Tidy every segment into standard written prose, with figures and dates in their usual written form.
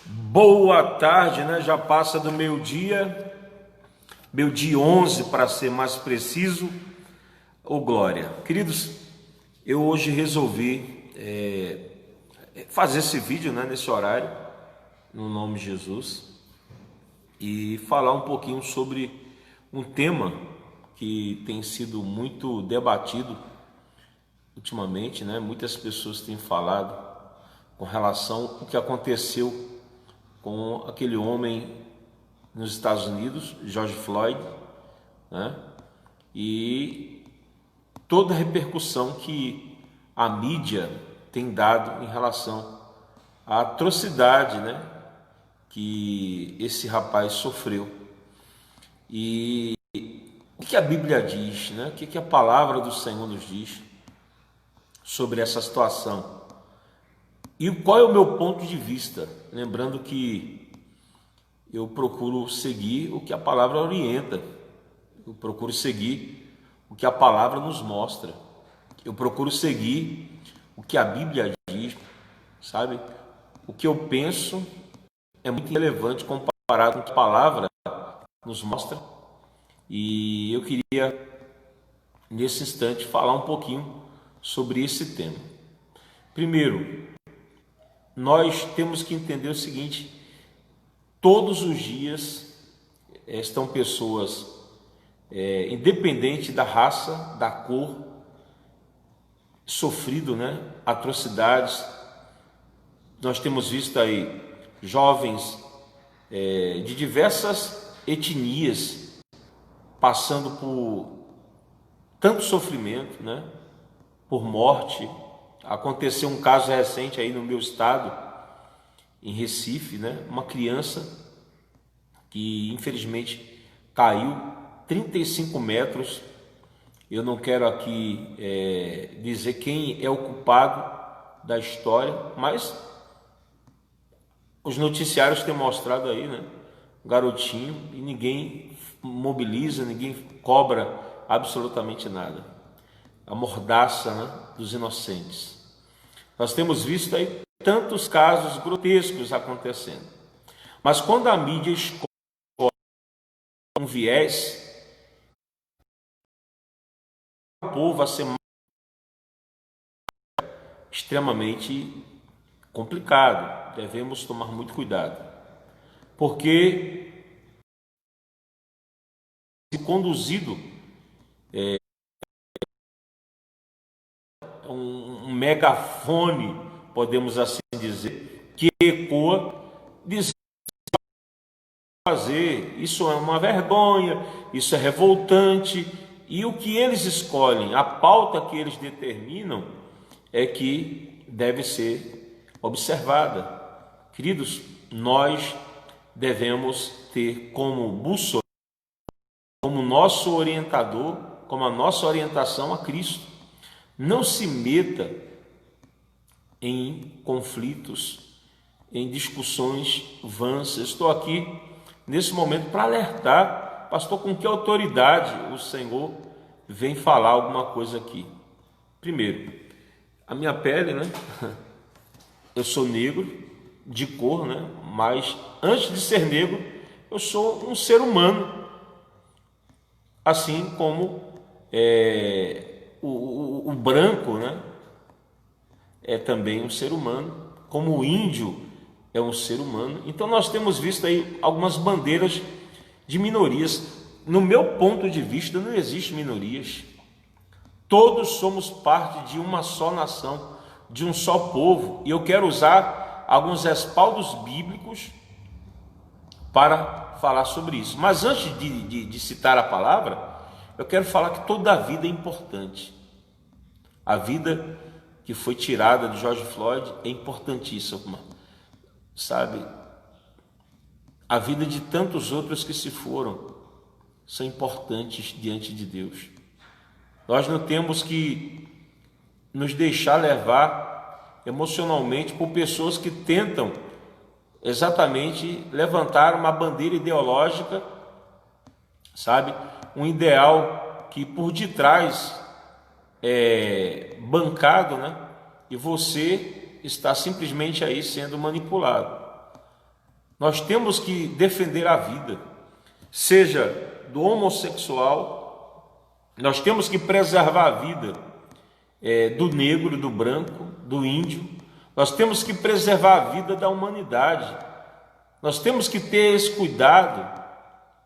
Boa tarde, né? Já passa do meio-dia 11 para ser mais preciso. Ô glória. Queridos, eu hoje resolvi fazer esse vídeo, né, nesse horário, no nome de Jesus, e falar um pouquinho sobre um tema que tem sido muito debatido ultimamente, né? Muitas pessoas têm falado com relação ao que aconteceu com aquele homem nos Estados Unidos, George Floyd, né? E toda a repercussão que a mídia tem dado em relação à atrocidade, né, que esse rapaz sofreu. E o que a Bíblia diz, né? O que a palavra do Senhor nos diz sobre essa situação? E qual é o meu ponto de vista? Lembrando que eu procuro seguir o que a palavra orienta, eu procuro seguir o que a palavra nos mostra, eu procuro seguir o que a Bíblia diz, sabe? O que eu penso é muito relevante comparado com o que a palavra nos mostra, e eu queria, nesse instante, falar um pouquinho sobre esse tema. Primeiro, nós temos que entender o seguinte: todos os dias estão pessoas, independente da raça, da cor, sofrido, né, atrocidades. Nós temos visto aí jovens de diversas etnias passando por tanto sofrimento, né, por morte. Aconteceu um caso recente aí no meu estado, em Recife, né, uma criança que infelizmente caiu 35 metros. Eu não quero aqui dizer quem é o culpado da história, mas os noticiários têm mostrado aí, né, um garotinho, e ninguém mobiliza, ninguém cobra absolutamente nada. A mordaça, né, dos inocentes. Nós temos visto aí tantos casos grotescos acontecendo. Mas quando a mídia escolhe um viés, o povo a ser extremamente complicado. Devemos tomar muito cuidado, porque se conduzido um megafone, podemos assim dizer, que ecoa, dizendo fazer, isso é uma vergonha, isso é revoltante, e o que eles escolhem, a pauta que eles determinam é que deve ser observada. Queridos, nós devemos ter como bússola, como nosso orientador, como a nossa orientação a Cristo. Não se meta em conflitos, em discussões vãs. Estou aqui nesse momento para alertar, pastor, com que autoridade o Senhor vem falar alguma coisa aqui. Primeiro, a minha pele, né? Eu sou negro de cor, né? Mas antes de ser negro, eu sou um ser humano, assim como o branco, né, é também um ser humano, como o índio é um ser humano. Então nós temos visto aí algumas bandeiras de minorias. No meu ponto de vista, não existe minorias. Todos somos parte de uma só nação, de um só povo. E eu quero usar alguns respaldos bíblicos para falar sobre isso. Mas antes de citar a palavra, eu quero falar que toda a vida é importante. A vida que foi tirada de George Floyd é importantíssima, sabe? A vida de tantos outros que se foram são importantes diante de Deus. Nós não temos que nos deixar levar emocionalmente por pessoas que tentam exatamente levantar uma bandeira ideológica, sabe? Um ideal que por detrás é bancado, né? E você está simplesmente aí sendo manipulado. Nós temos que defender a vida, seja do homossexual, nós temos que preservar a vida do negro, do branco, do índio, nós temos que preservar a vida da humanidade, nós temos que ter esse cuidado,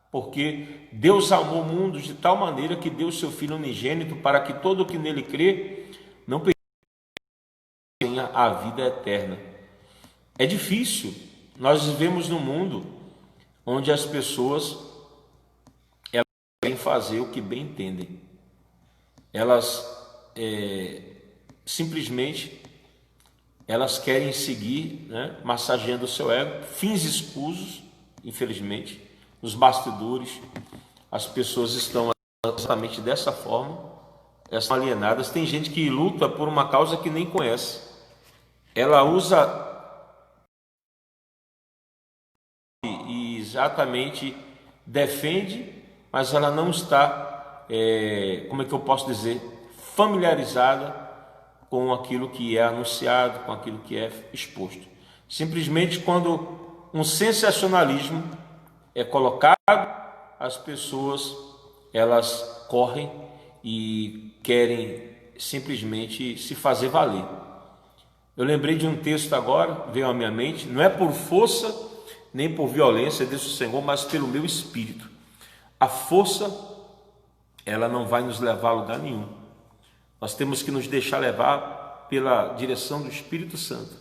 porque Deus amou o mundo de tal maneira que deu o seu Filho unigênito para que todo o que nele crê não tenha a vida eterna. É difícil, nós vivemos num mundo onde as pessoas elas querem fazer o que bem entendem, elas simplesmente elas querem seguir, né, massageando o seu ego, fins escusos, infelizmente, nos bastidores, as pessoas estão exatamente dessa forma, são alienadas. Tem gente que luta por uma causa que nem conhece, ela usa e exatamente defende, mas ela não está, como é que eu posso dizer, familiarizada com aquilo que é anunciado, com aquilo que é exposto. Simplesmente quando um sensacionalismo é colocado, as pessoas elas correm e querem simplesmente se fazer valer. Eu lembrei de um texto agora, veio à minha mente, não é por força nem por violência, diz o Senhor, mas pelo meu espírito. A força, ela não vai nos levar a lugar nenhum. Nós temos que nos deixar levar pela direção do Espírito Santo.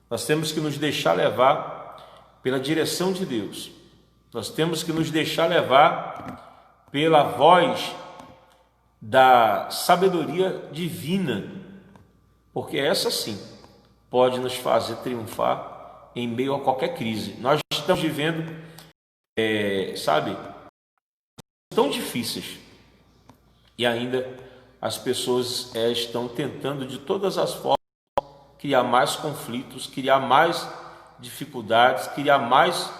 Nós temos que nos deixar levar pela direção de Deus. Nós temos que nos deixar levar pela voz da sabedoria divina, porque essa sim pode nos fazer triunfar em meio a qualquer crise. Nós estamos vivendo, tão difíceis e ainda as pessoas estão tentando de todas as formas criar mais conflitos, criar mais dificuldades, criar mais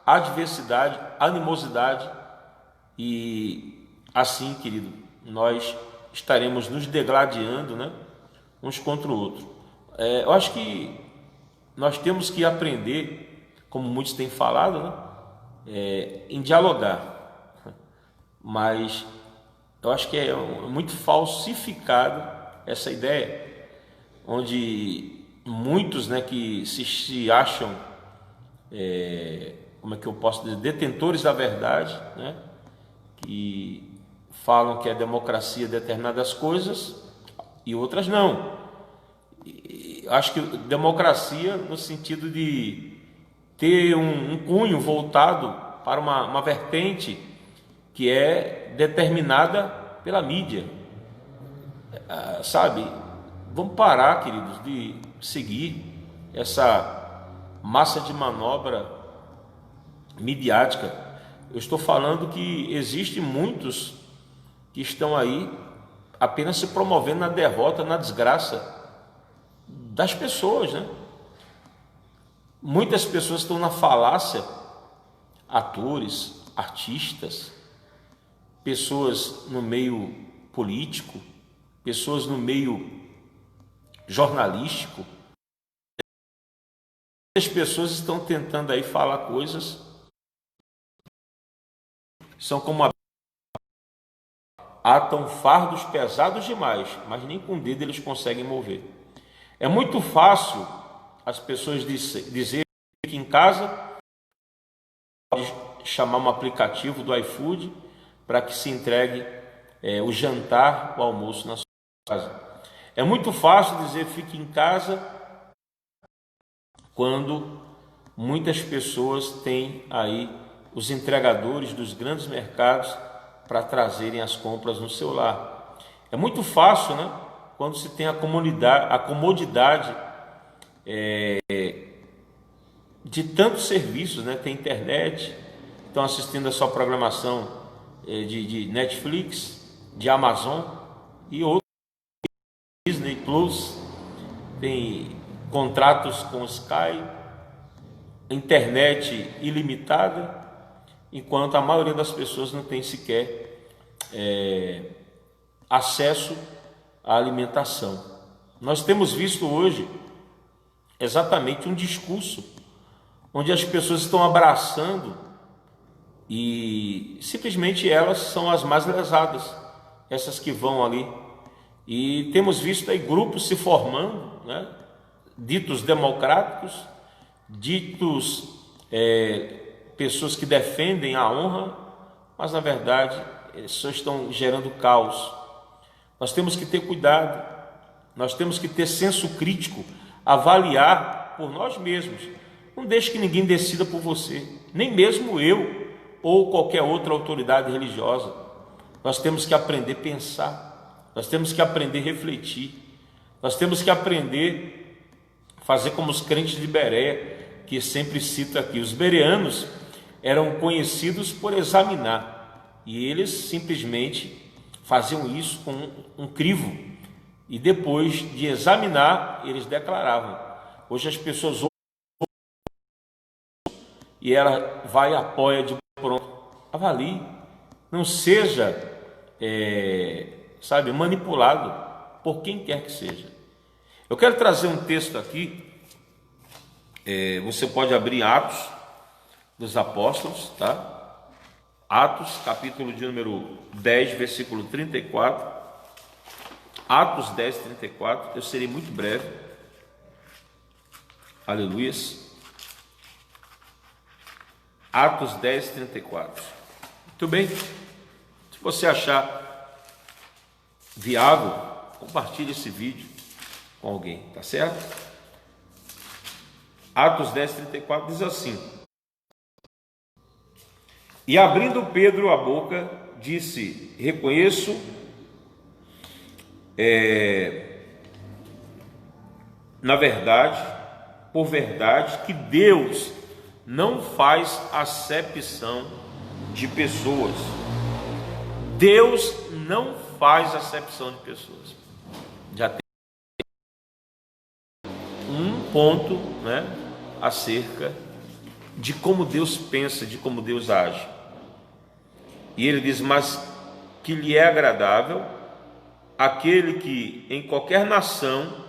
adversidade, animosidade, e assim, querido, nós estaremos nos degladiando, né, uns contra o outro. Eu acho que nós temos que aprender, como muitos têm falado, né, em dialogar, mas eu acho que é muito falsificado essa ideia, onde muitos, né, que se acham, como é que eu posso dizer, detentores da verdade, né, que falam que é democracia determinadas coisas e outras não. Acho que democracia no sentido de ter um cunho voltado para uma vertente que é determinada pela mídia, sabe? Vamos parar, queridos, de seguir essa massa de manobra midiática. Eu estou falando que existem muitos que estão aí apenas se promovendo na derrota, na desgraça das pessoas, né? Muitas pessoas estão na falácia, atores, artistas, pessoas no meio político, pessoas no meio jornalístico. As pessoas estão tentando aí falar coisas, são como atam fardos pesados demais, mas nem com o dedo eles conseguem mover. É muito fácil as pessoas dizerem que em casa pode chamar um aplicativo do iFood para que se entregue o jantar, o almoço na sua casa. É muito fácil dizer fique em casa quando muitas pessoas têm aí os entregadores dos grandes mercados para trazerem as compras no seu lar. É muito fácil, né? Quando se tem a comodidade de tantos serviços, né? Tem internet, estão assistindo a sua programação de Netflix, de Amazon e outros, Disney Plus, tem contratos com Sky, internet ilimitada, enquanto a maioria das pessoas não tem sequer acesso à alimentação. Nós temos visto hoje exatamente um discurso onde as pessoas estão abraçando e simplesmente elas são as mais lesadas, essas que vão ali. E temos visto aí grupos se formando, né? Ditos democráticos, ditos pessoas que defendem a honra, mas na verdade eles só estão gerando caos. Nós temos que ter cuidado, nós temos que ter senso crítico, avaliar por nós mesmos. Não deixe que ninguém decida por você, nem mesmo eu ou qualquer outra autoridade religiosa. Nós temos que aprender a pensar, nós temos que aprender a refletir, nós temos que aprender a fazer como os crentes de Bereia, que sempre cito aqui. Os bereanos eram conhecidos por examinar, e eles simplesmente faziam isso com um crivo, e depois de examinar, eles declaravam. Hoje as pessoas ouvem e ela vai e apoia de pronto. Avalie, não seja manipulado por quem quer que seja. Eu quero trazer um texto aqui. Você pode abrir Atos dos Apóstolos, tá? Atos, capítulo de número 10, versículo 34. Atos 10, 34. Eu serei muito breve. Aleluias. Atos 10, 34. Muito bem. Se você achar viável, compartilhe esse vídeo com alguém, tá certo? Atos 10, 34 diz assim: e abrindo Pedro a boca, disse: reconheço na verdade, por verdade, que Deus não faz acepção de pessoas. Deus não faz acepção de pessoas. Já tem um ponto, né, acerca de como Deus pensa, de como Deus age. E ele diz: mas que lhe é agradável aquele que em qualquer nação,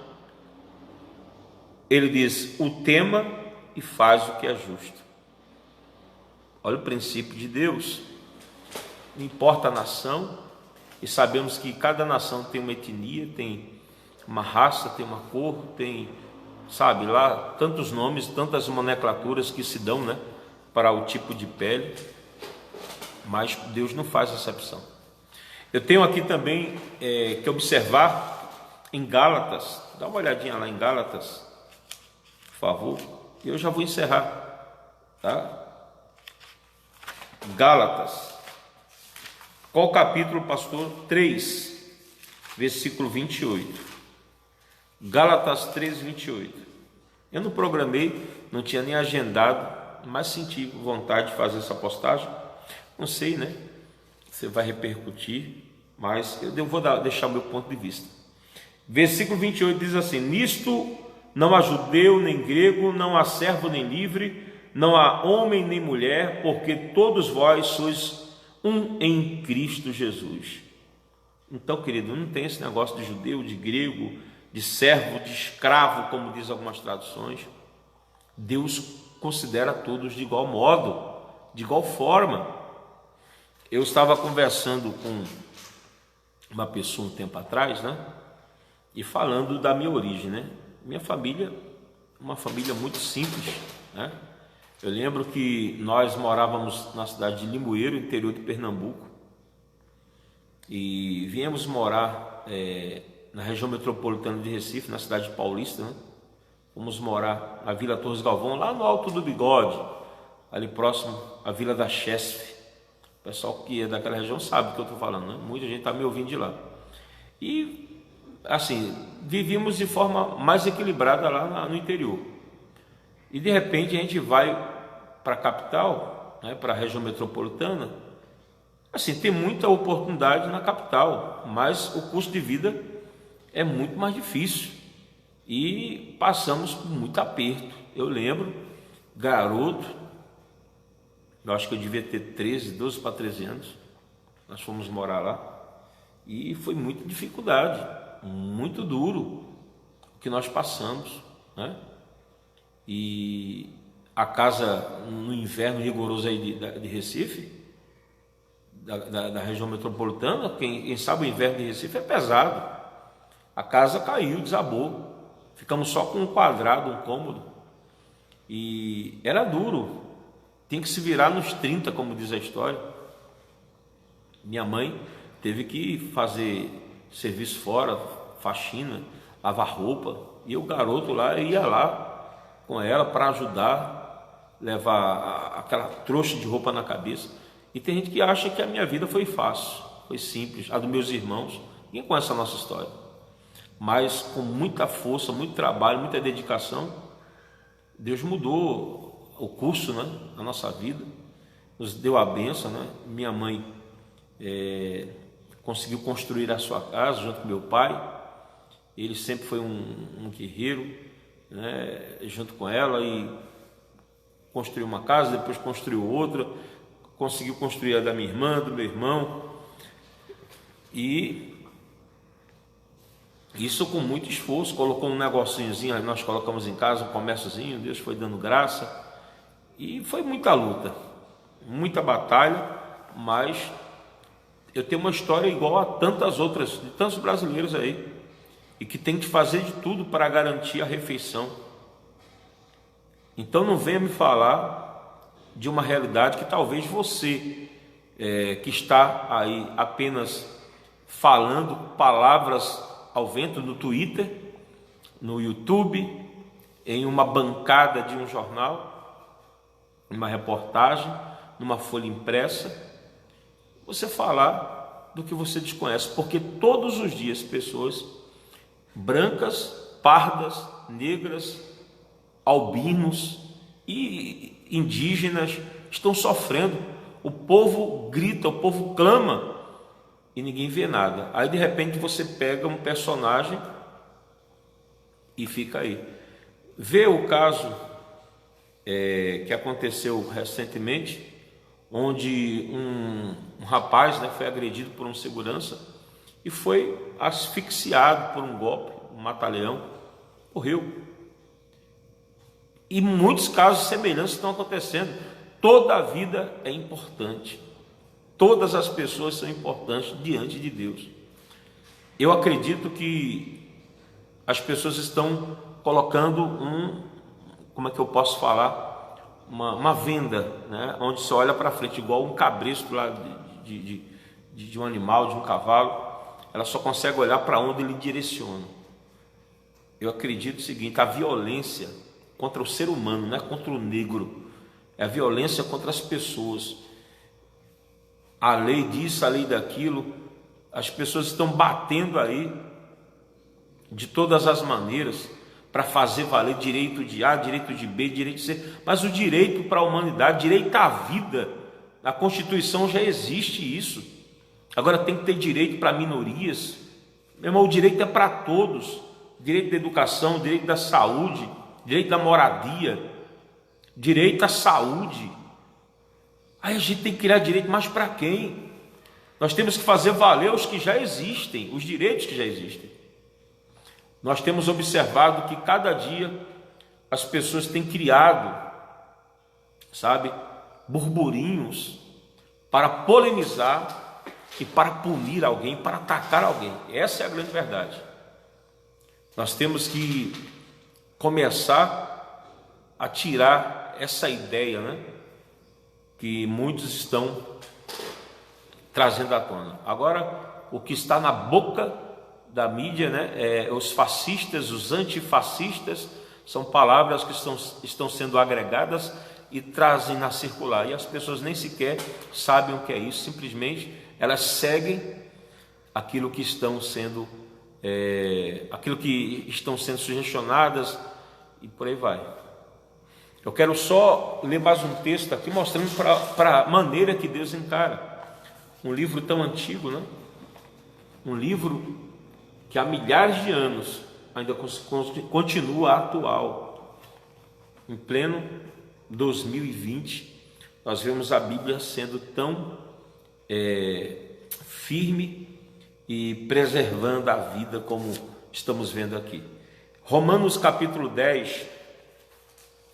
ele diz, o tema e faz o que é justo. Olha o princípio de Deus. Não importa a nação, e sabemos que cada nação tem uma etnia, tem uma raça, tem uma cor, tem, sabe, lá tantos nomes, tantas nomenclaturas que se dão, né, para o tipo de pele, mas Deus não faz acepção. Eu tenho aqui também que observar em Gálatas, dá uma olhadinha lá em Gálatas, por favor, e eu já vou encerrar, tá? Gálatas, qual capítulo, pastor? 3, versículo 28. Gálatas 3, 28. Eu não programei, não tinha nem agendado, mas senti vontade de fazer essa postagem. Não sei, né? Você vai repercutir, mas eu vou deixar o meu ponto de vista. Versículo 28 diz assim: nisto não há judeu nem grego, não há servo nem livre, não há homem nem mulher, porque todos vós sois um em Cristo Jesus. Então, querido, não tem esse negócio de judeu, de grego, de servo, de escravo, como diz algumas traduções. Deus considera todos de igual modo, de igual forma. Eu estava conversando com uma pessoa um tempo atrás, né? E falando da minha origem, né? Minha família, uma família muito simples, né? Eu lembro que nós morávamos na cidade de Limoeiro, interior de Pernambuco, e viemos morar na região metropolitana de Recife, na cidade de Paulista, né? Fomos morar na Vila Torres Galvão, lá no Alto do Bigode, ali próximo à Vila da Chesf. O pessoal que é daquela região sabe do que eu estou falando, né? Muita gente está me ouvindo de lá. E, assim, vivíamos de forma mais equilibrada lá no interior. E, de repente, a gente vai para a capital, né, para a região metropolitana. Assim, tem muita oportunidade na capital, mas o custo de vida é muito mais difícil. E passamos por muito aperto. Eu lembro, garoto, eu acho que eu devia ter 12 para 13 anos, nós fomos morar lá, e foi muita dificuldade, muito duro o que nós passamos, né? E a casa no inverno rigoroso aí de Recife, da região metropolitana. Quem sabe o inverno de Recife é pesado. A casa caiu, desabou. Ficamos só com um quadrado, um cômodo. E era duro. Tinha que se virar nos 30, como diz a história. Minha mãe teve que fazer serviço fora, faxina, lavar roupa. E o garoto lá ia lá com ela para ajudar, levar aquela trouxa de roupa na cabeça. E tem gente que acha que a minha vida foi fácil, foi simples. A dos meus irmãos, ninguém conhece a nossa história. Mas com muita força, muito trabalho, muita dedicação, Deus mudou o curso, né, da nossa vida, nos deu a bênção, né? Minha mãe conseguiu construir a sua casa junto com meu pai. Ele sempre foi um guerreiro, né, junto com ela, e construiu uma casa, depois construiu outra, conseguiu construir a da minha irmã, do meu irmão, e isso com muito esforço. Colocou um negocinhozinho, nós colocamos em casa, um comérciozinho, Deus foi dando graça, e foi muita luta, muita batalha, mas eu tenho uma história igual a tantas outras, de tantos brasileiros aí, e que tem que fazer de tudo para garantir a refeição. Então não venha me falar de uma realidade que talvez você, que está aí apenas falando palavras ao vento no Twitter, no YouTube, em uma bancada de um jornal, numa reportagem, numa folha impressa, você falar do que você desconhece, porque todos os dias pessoas brancas, pardas, negras, albinos e indígenas estão sofrendo. O povo grita, o povo clama e ninguém vê nada. Aí de repente você pega um personagem e fica aí. Vê o caso que aconteceu recentemente, onde um rapaz, né, foi agredido por um segurança e foi asfixiado por um golpe, um mata-leão, morreu. E muitos casos semelhantes estão acontecendo. Toda a vida é importante. Todas as pessoas são importantes diante de Deus. Eu acredito que as pessoas estão colocando como é que eu posso falar? Uma venda, né? Onde você olha para frente, igual um cabresto lá de um animal, de um cavalo. Ela só consegue olhar para onde ele direciona. Eu acredito o seguinte: a violência contra o ser humano, não é contra o negro, é a violência contra as pessoas. A lei disso, a lei daquilo, as pessoas estão batendo aí de todas as maneiras para fazer valer direito de A, direito de B, direito de C, mas o direito para a humanidade, direito à vida, na Constituição já existe isso. Agora tem que ter direito para minorias. Meu irmão, o direito é para todos: direito da educação, direito da saúde, direito da moradia, direito à saúde. Aí a gente tem que criar direito, mas para quem? Nós temos que fazer valer os que já existem, os direitos que já existem. Nós temos observado que cada dia as pessoas têm criado, sabe, burburinhos para polemizar e para punir alguém, para atacar alguém. Essa é a grande verdade. Nós temos que começar a tirar essa ideia, né, que muitos estão trazendo à tona. Agora, o que está na boca da mídia, né, os fascistas, os antifascistas, são palavras que estão sendo agregadas e trazem na circular, e as pessoas nem sequer sabem o que é isso. Simplesmente elas seguem aquilo que estão sendo sugestionadas, e por aí vai. Eu quero só ler mais um texto aqui, mostrando para a maneira que Deus encara um livro tão antigo, né? Um livro que há milhares de anos ainda continua atual. Em pleno 2020, nós vemos a Bíblia sendo tão firme e preservando a vida como estamos vendo aqui. Romanos capítulo 10,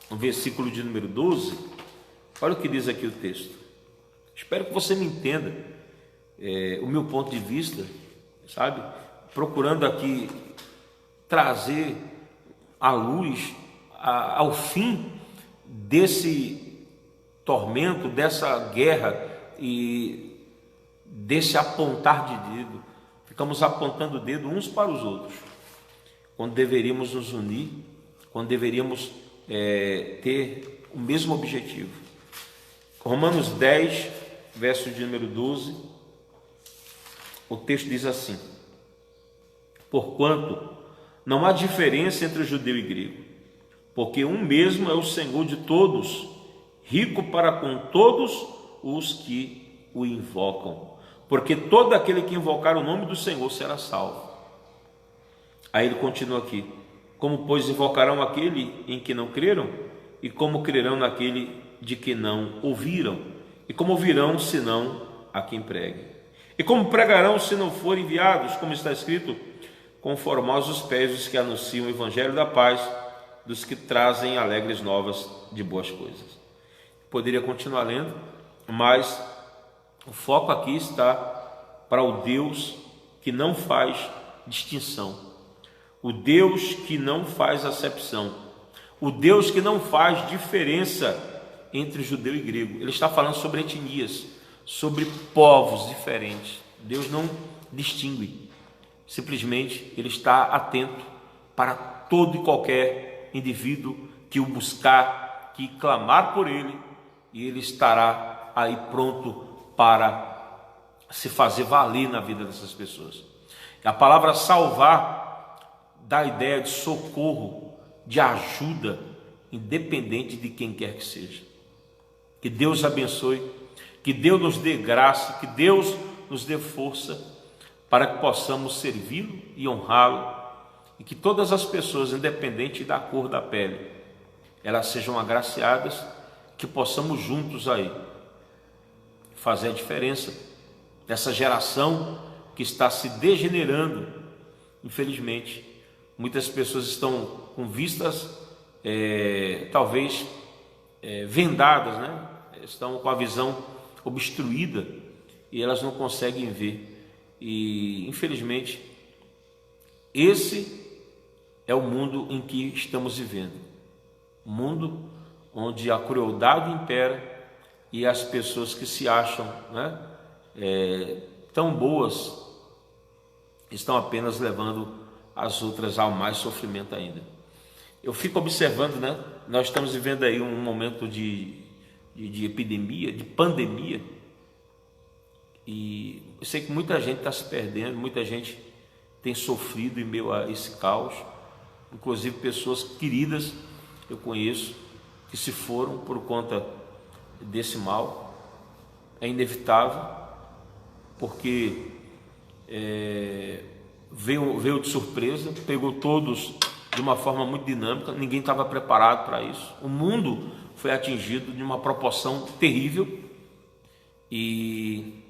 no versículo de número 12, olha o que diz aqui o texto. Espero que você me entenda o meu ponto de vista, sabe? Procurando aqui trazer à luz, ao fim desse tormento, dessa guerra e desse apontar de dedo. Ficamos apontando o dedo uns para os outros, quando deveríamos nos unir, quando deveríamos ter o mesmo objetivo. Romanos 10, verso de número 12, o texto diz assim: porquanto não há diferença entre judeu e grego, porque um mesmo é o Senhor de todos, rico para com todos os que o invocam, porque todo aquele que invocar o nome do Senhor será salvo. Aí ele continua aqui: como pois invocarão aquele em que não creram? E como crerão naquele de que não ouviram? E como ouvirão senão a quem pregue? E como pregarão se não forem enviados? Como está escrito: conformaos os pés dos que anunciam o evangelho da paz, dos que trazem alegres novas de boas coisas. Poderia continuar lendo, mas o foco aqui está para o Deus que não faz distinção, o Deus que não faz acepção, o Deus que não faz diferença entre judeu e grego. Ele está falando sobre etnias, sobre povos diferentes. Deus não distingue, simplesmente Ele está atento para todo e qualquer indivíduo que o buscar, que clamar por Ele, e Ele estará aí pronto para se fazer valer na vida dessas pessoas. A palavra salvar dá a ideia de socorro, de ajuda, independente de quem quer que seja. Que Deus abençoe, que Deus nos dê graça, que Deus nos dê força para que possamos servi-lo e honrá-lo, e que todas as pessoas, independente da cor da pele, elas sejam agraciadas, que possamos juntos aí fazer a diferença dessa geração que está se degenerando. Infelizmente, muitas pessoas estão com vistas talvez vendadas, né? Estão com a visão obstruída e elas não conseguem ver. E infelizmente esse é o mundo em que estamos vivendo, um mundo onde a crueldade impera e as pessoas que se acham, né, tão boas, estão apenas levando as outras ao mais sofrimento ainda. Eu fico observando, né? Nós estamos vivendo aí um momento de epidemia, de pandemia, e eu sei que muita gente está se perdendo, muita gente tem sofrido em meio a esse caos, inclusive pessoas queridas eu conheço que se foram por conta desse mal. É inevitável, porque veio de surpresa, pegou todos de uma forma muito dinâmica, ninguém estava preparado para isso. O mundo foi atingido de uma proporção terrível e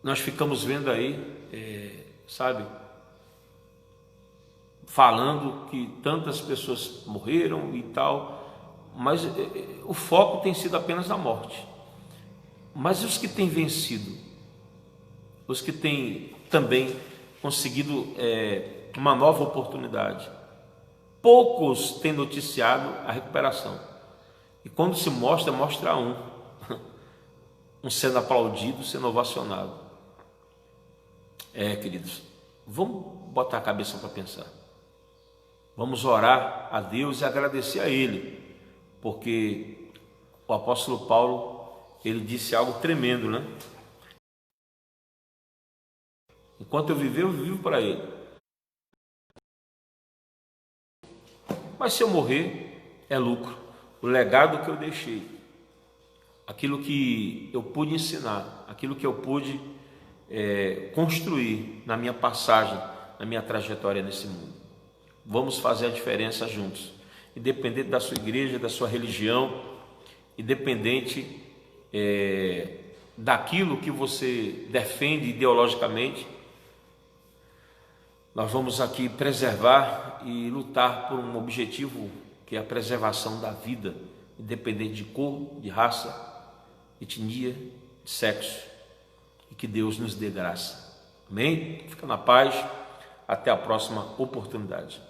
nós ficamos vendo aí, sabe, falando que tantas pessoas morreram e tal, mas o foco tem sido apenas a morte. Mas os que têm vencido, os que têm também conseguido uma nova oportunidade, poucos têm noticiado a recuperação. E quando se mostra um sendo aplaudido, sendo ovacionado. Queridos, vamos botar a cabeça para pensar. Vamos orar a Deus e agradecer a Ele, porque o apóstolo Paulo, ele disse algo tremendo, né? Enquanto eu viver, eu vivo para Ele. Mas se eu morrer, é lucro. O legado que eu deixei, aquilo que eu pude ensinar, aquilo que eu pude construir na minha passagem, na minha trajetória nesse mundo. Vamos fazer a diferença juntos, independente da sua igreja, da sua religião, independente daquilo que você defende ideologicamente. Nós vamos aqui preservar e lutar por um objetivo que é a preservação da vida, independente de cor, de raça, etnia, de sexo, e que Deus nos dê graça. Amém? Fica na paz, até a próxima oportunidade.